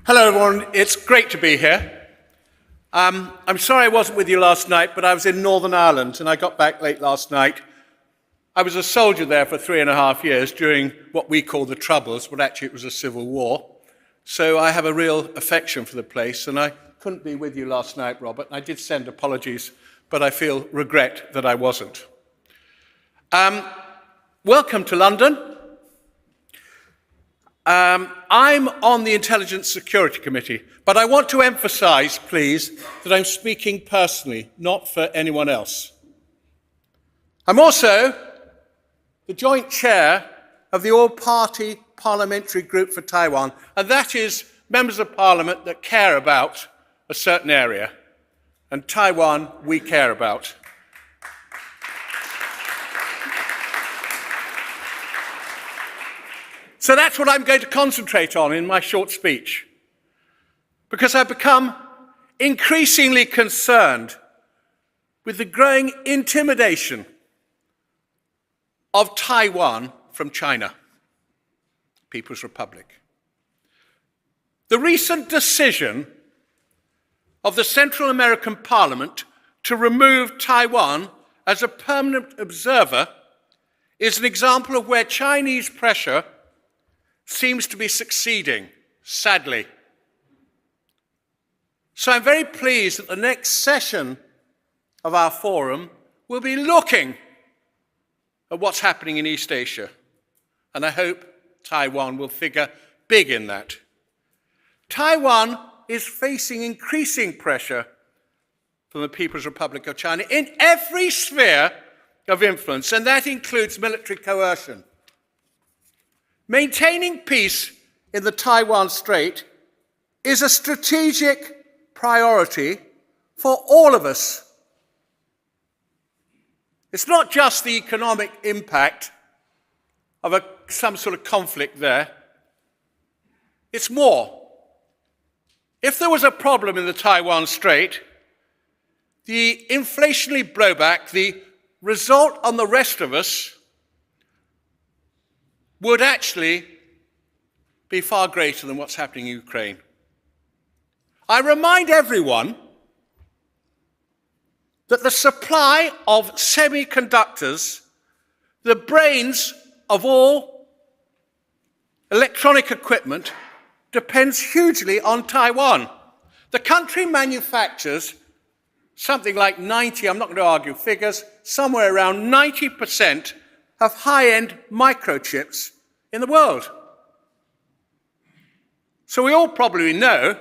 Hello, everyone. It's great to be here. I'm sorry I wasn't with you last night, but I was in Northern Ireland and I got back late last night. I was a soldier there for 3.5 years during what we call the Troubles, but actually it was a civil war. So I have a real affection for the place, and I couldn't be with you last night, Robert. I did send apologies, but I feel regret that I wasn't. Welcome to London. I'm on the Intelligence Security Committee, but I want to emphasise, please, that I'm speaking personally, not for anyone else. I'm also the joint chair of the all-party Parliamentary Group for Taiwan, and that is members of Parliament that care about a certain area, and Taiwan we care about. So that's what I'm going to concentrate on in my short speech, because I've become increasingly concerned with the growing intimidation of Taiwan from China, People's Republic. The recent decision of the Central American Parliament to remove Taiwan as a permanent observer is an example of where Chinese pressure seems to be succeeding, sadly. So I'm very pleased that the next session of our forum will be looking at what's happening in East Asia. And I hope Taiwan will figure big in that. Taiwan is facing increasing pressure from the People's Republic of China in every sphere of influence, and that includes military coercion. Maintaining peace in the Taiwan Strait is a strategic priority for all of us. It's not just the economic impact of some sort of conflict there. It's more. If there was a problem in the Taiwan Strait, the inflationary blowback, the result on the rest of us, would actually be far greater than what's happening in Ukraine. I remind everyone that the supply of semiconductors, the brains of all electronic equipment, depends hugely on Taiwan. The country manufactures something like 90, I'm not going to argue figures, somewhere around 90% of high-end microchips in the world. So we all probably know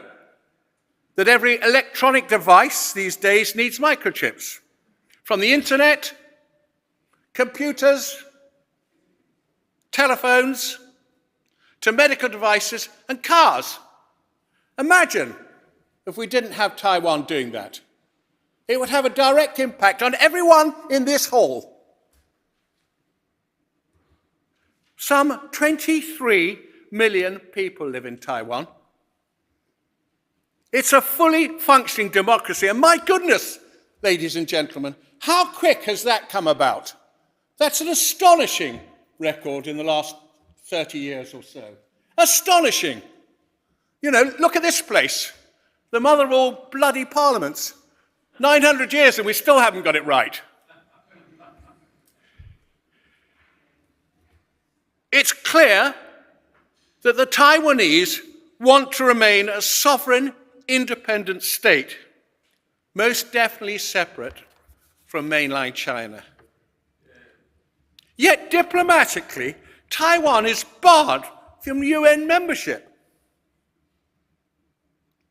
that every electronic device these days needs microchips. From the internet, computers, telephones, to medical devices and cars. Imagine if we didn't have Taiwan doing that. It would have a direct impact on everyone in this hall. Some 23 million people live in Taiwan. It's a fully functioning democracy, and my goodness, ladies and gentlemen, how quick has that come about? That's an astonishing record in the last 30 years or so. Astonishing. You know, look at this place, the mother of all bloody parliaments. 900 years and we still haven't got it right. It's clear that the Taiwanese want to remain a sovereign, independent state, most definitely separate from mainland China. Yet diplomatically, Taiwan is barred from UN membership.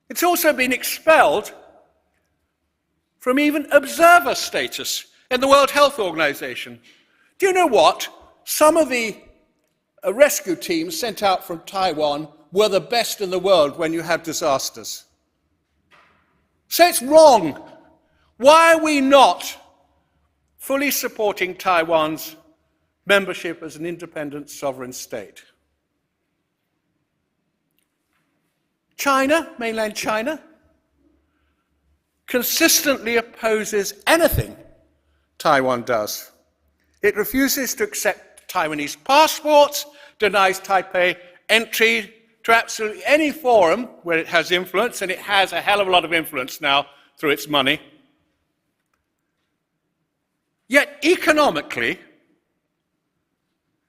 It's also been expelled from even observer status in the World Health Organization. Do you know what? Some of the rescue teams sent out from Taiwan were the best in the world when you had disasters. So it's wrong. Why are we not fully supporting Taiwan's membership as an independent sovereign state? China, mainland China, consistently opposes anything Taiwan does. It refuses to accept Taiwanese passports, denies Taipei entry to absolutely any forum where it has influence, and it has a hell of a lot of influence now through its money. Yet economically,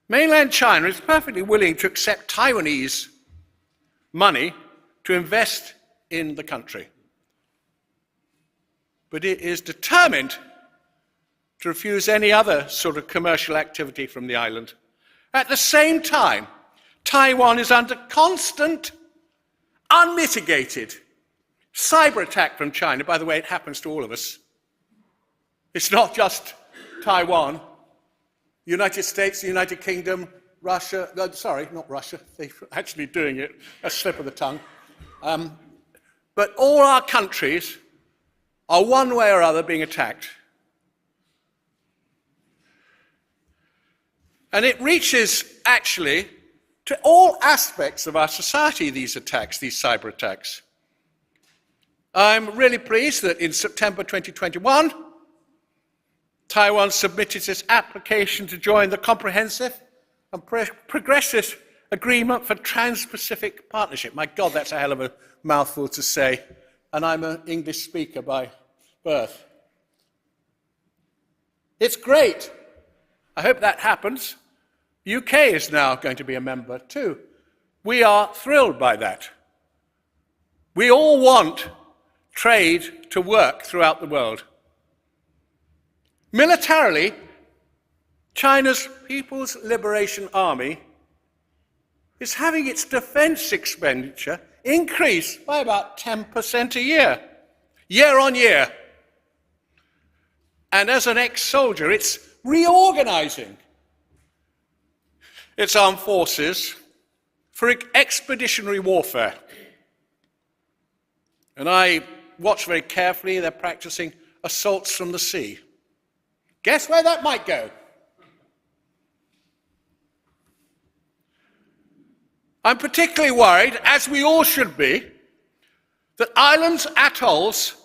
mainland China is perfectly willing to accept Taiwanese money to invest in the country. But it is determined to refuse any other sort of commercial activity from the island. At the same time, Taiwan is under constant, unmitigated cyber attack from China. By the way, it happens to all of us. It's not just Taiwan. United States, the United Kingdom, Russia, sorry, not Russia, they're actually doing it, a slip of the tongue. But all our countries are one way or other being attacked. And it reaches, actually, to all aspects of our society, these attacks, these cyber attacks. I'm really pleased that in September 2021, Taiwan submitted its application to join the Comprehensive and Progressive Agreement for Trans-Pacific Partnership. My God, that's a hell of a mouthful to say, and I'm an English speaker by birth. It's great. I hope that happens. UK is now going to be a member too. We are thrilled by that. We all want trade to work throughout the world. Militarily, China's People's Liberation Army is having its defense expenditure increase by about 10% a year, year on year. And as an ex-soldier, it's reorganizing its armed forces for expeditionary warfare. And I watch very carefully, they're practicing assaults from the sea. Guess where that might go? I'm particularly worried, as we all should be, that islands, atolls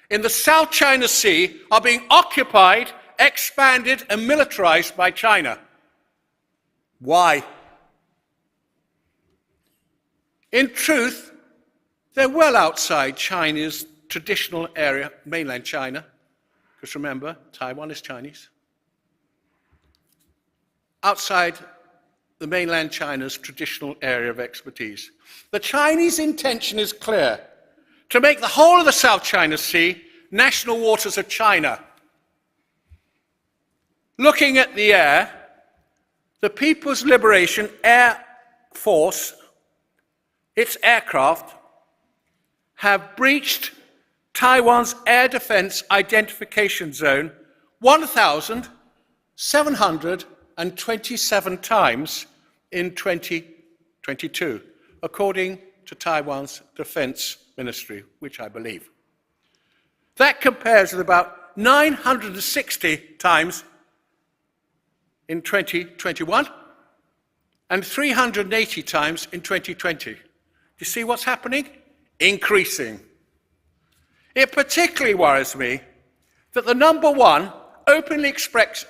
in the South China Sea are being occupied, expanded, and militarized by China. Why? In truth, they're well outside China's traditional area, mainland China, because remember, Taiwan is Chinese. Outside the mainland China's traditional area of expertise. The Chinese intention is clear: to make the whole of the South China Sea national waters of China. Looking at the air, the People's Liberation Air Force, its aircraft, have breached Taiwan's air defense identification zone 1,727 times in 2022, according to Taiwan's defense ministry, which I believe. That compares with about 960 times in 2021 and 380 times in 2020. Do you see what's happening? Increasing. It particularly worries me that the number one openly expressed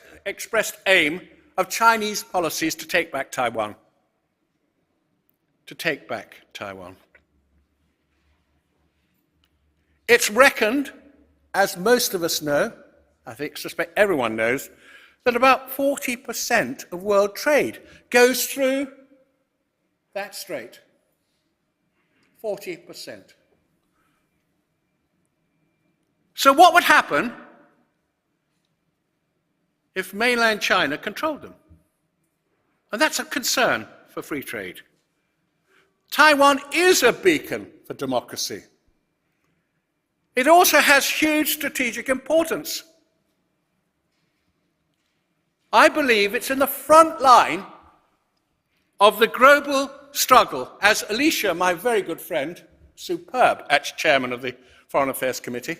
aim of Chinese policy is to take back Taiwan. To take back Taiwan. It's reckoned, as most of us know, I suspect everyone knows, that about 40% of world trade goes through that strait. 40%. So what would happen if mainland China controlled them? And that's a concern for free trade. Taiwan is a beacon for democracy. It also has huge strategic importance. I believe it's in the front line of the global struggle, as Alicia, my very good friend, superb, actually chairman of the Foreign Affairs Committee.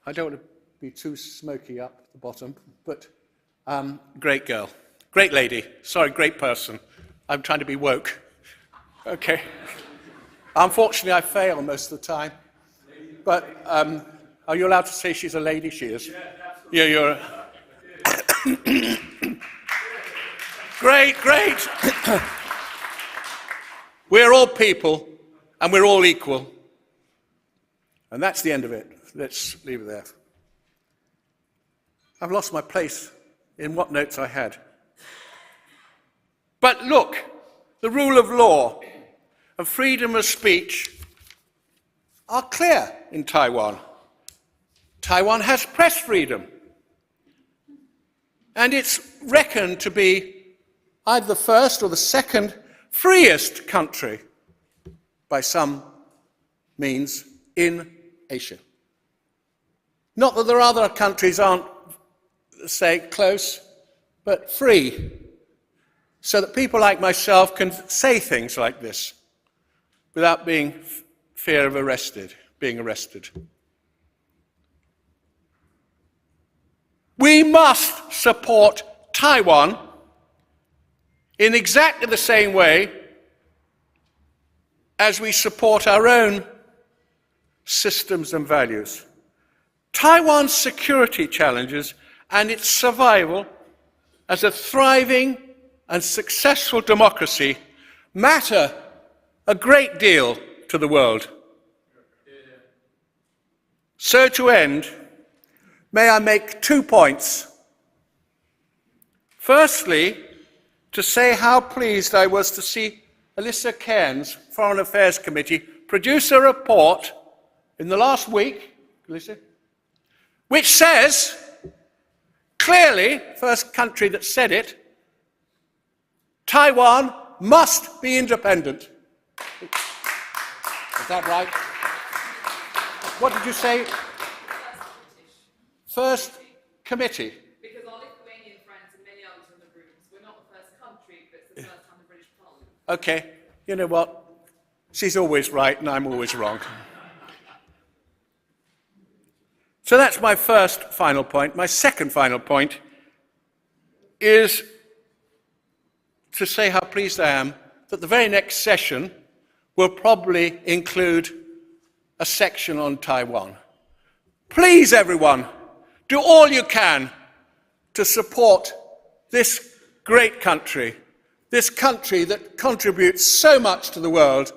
I don't want to be too smoky up the bottom, but great girl, great lady, sorry, great person. I'm trying to be woke. Okay. Unfortunately, I fail most of the time. But are you allowed to say she's a lady? She is. Yeah, you're. Great. We're all people, and we're all equal. And that's the end of it. Let's leave it there. I've lost my place in what notes I had. But look, the rule of law and freedom of speech are clear in Taiwan. Taiwan has press freedom. And it's reckoned to be either the first or the second freest country by some means in Asia. Not that there are other countries aren't, say, close, but free, so that people like myself can say things like this without being fear of being arrested. We must support Taiwan in exactly the same way as we support our own systems and values. Taiwan's security challenges and its survival as a thriving and successful democracy matter a great deal to the world. So to end, may I make 2 points. Firstly, to say how pleased I was to see Alyssa Cairns, Foreign Affairs Committee, produce a report in the last week, Alyssa, which says clearly, first country that said it, Taiwan must be independent. Is that right? What did you say? First committee. Because our Lithuanian friends and many others in the rooms, we're not the first country, but it's the first time the British Parliament. Okay, you know what? She's always right and I'm always wrong. So that's my first final point. My second final point is to say how pleased I am that the very next session will probably include a section on Taiwan. Please, everyone, do all you can to support this great country, this country that contributes so much to the world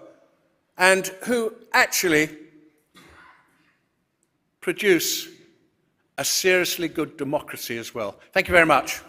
and who actually produce a seriously good democracy as well. Thank you very much.